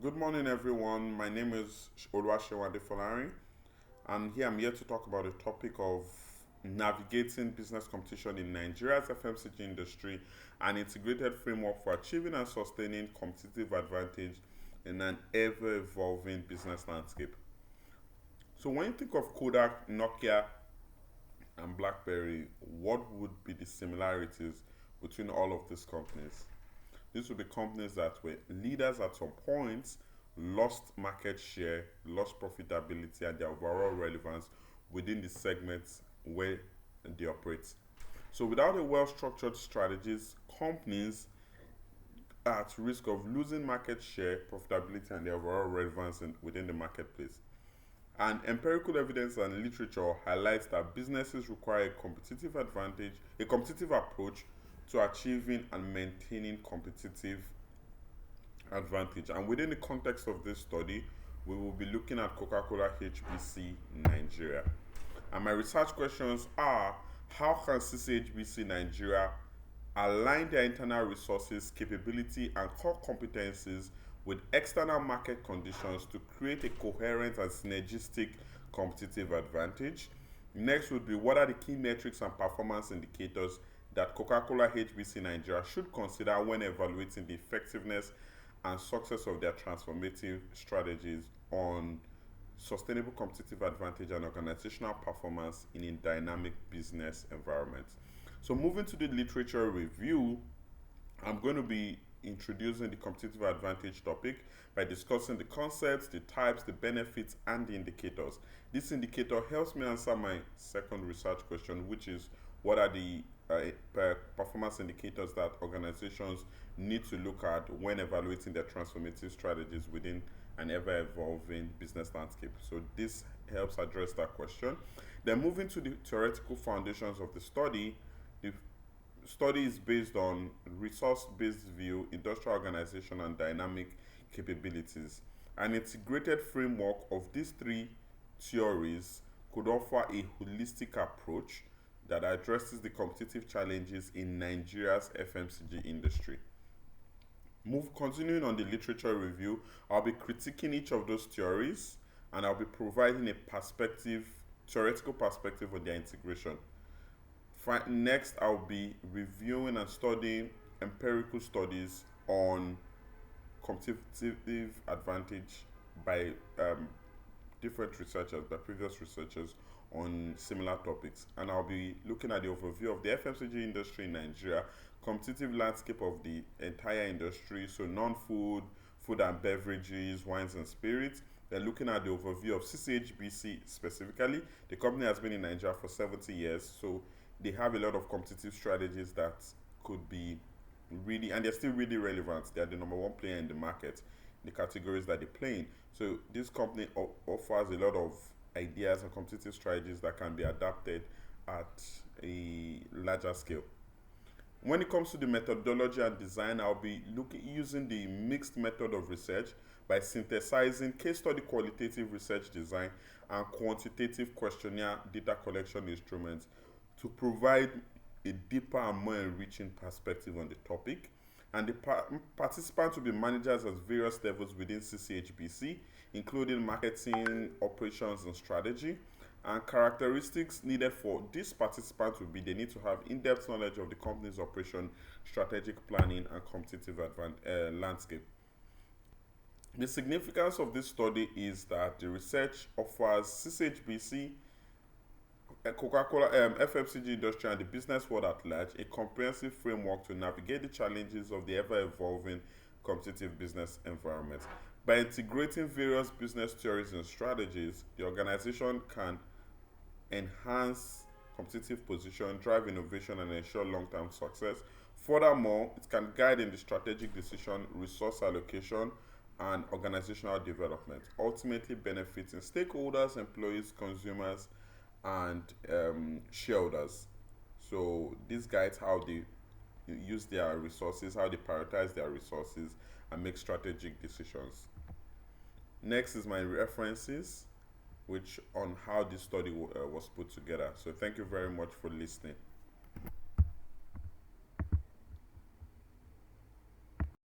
Good morning, everyone. My name is Oluwaseun Adefolarin, and here I'm here to talk about the topic of navigating business competition in Nigeria's FMCG industry, an integrated framework for achieving and sustaining competitive advantage in an ever-evolving business landscape. So, when you think of Kodak, Nokia, and BlackBerry, what would be the similarities between all of these companies? These would be companies that were leaders at some points, lost market share, lost profitability, and their overall relevance within the segments where they operate. So, without a well structured strategies, companies are at risk of losing market share, profitability, and their overall relevance within the marketplace. And empirical evidence and literature highlights that businesses require a competitive advantage, a competitive approach to achieving and maintaining competitive advantage. And within the context of this study, we will be looking at Coca-Cola HBC Nigeria. And my research questions are: how can CCHBC Nigeria align their internal resources, capability, and core competencies with external market conditions to create a coherent and synergistic competitive advantage? Next would be: what are the key metrics and performance indicators that Coca-Cola HBC Nigeria should consider when evaluating the effectiveness and success of their transformative strategies on sustainable competitive advantage and organizational performance in a dynamic business environment? So, moving to the literature review, I'm going to be introducing the competitive advantage topic by discussing the concepts, the types, the benefits, and the indicators. This indicator helps me answer my second research question, which is: what are the performance indicators that organizations need to look at when evaluating their transformative strategies within an ever evolving business landscape? So, this helps address that question. Then, moving to the theoretical foundations of the study, the study is based on resource-based view, industrial organization, and dynamic capabilities. An integrated framework of these three theories could offer a holistic approach that addresses the competitive challenges in Nigeria's FMCG industry. Continuing on the literature review, I'll be critiquing each of those theories, and I'll be providing a theoretical perspective on their integration. Next, I'll be reviewing and studying empirical studies on competitive advantage by different researchers, by previous researchers on similar topics. And I'll be looking at the overview of the FMCG industry in Nigeria, competitive landscape of the entire industry, so non-food, food and beverages, wines and spirits. They're looking at the overview of CCHBC specifically. The company has been in Nigeria for 70 years, so they have a lot of competitive strategies that could be really, and they're still really relevant. They're the number one player in the market, the categories that they play in. So this company offers a lot of ideas and competitive strategies that can be adapted at a larger scale. When it comes to the methodology and design, I'll be using the mixed method of research by synthesizing case study qualitative research design and quantitative questionnaire data collection instruments to provide a deeper and more enriching perspective on the topic. And the participants will be managers at various levels within CCHBC, including marketing, operations, and strategy. And characteristics needed for these participants will be: they need to have in-depth knowledge of the company's operation, strategic planning, and competitive landscape. The significance of this study is that the research offers CCHBC, Coca-Cola, FMCG industry, and the business world at large a comprehensive framework to navigate the challenges of the ever-evolving competitive business environment. By integrating various business theories and strategies, the organization can enhance competitive position, drive innovation, and ensure long-term success. Furthermore, it can guide in the strategic decision, resource allocation, and organizational development, ultimately benefiting stakeholders, employees, consumers, and shareholders. So this guides how they use their resources, how they prioritize their resources, and make strategic decisions. Next is my references, which on how this study was put together. So thank you very much for listening.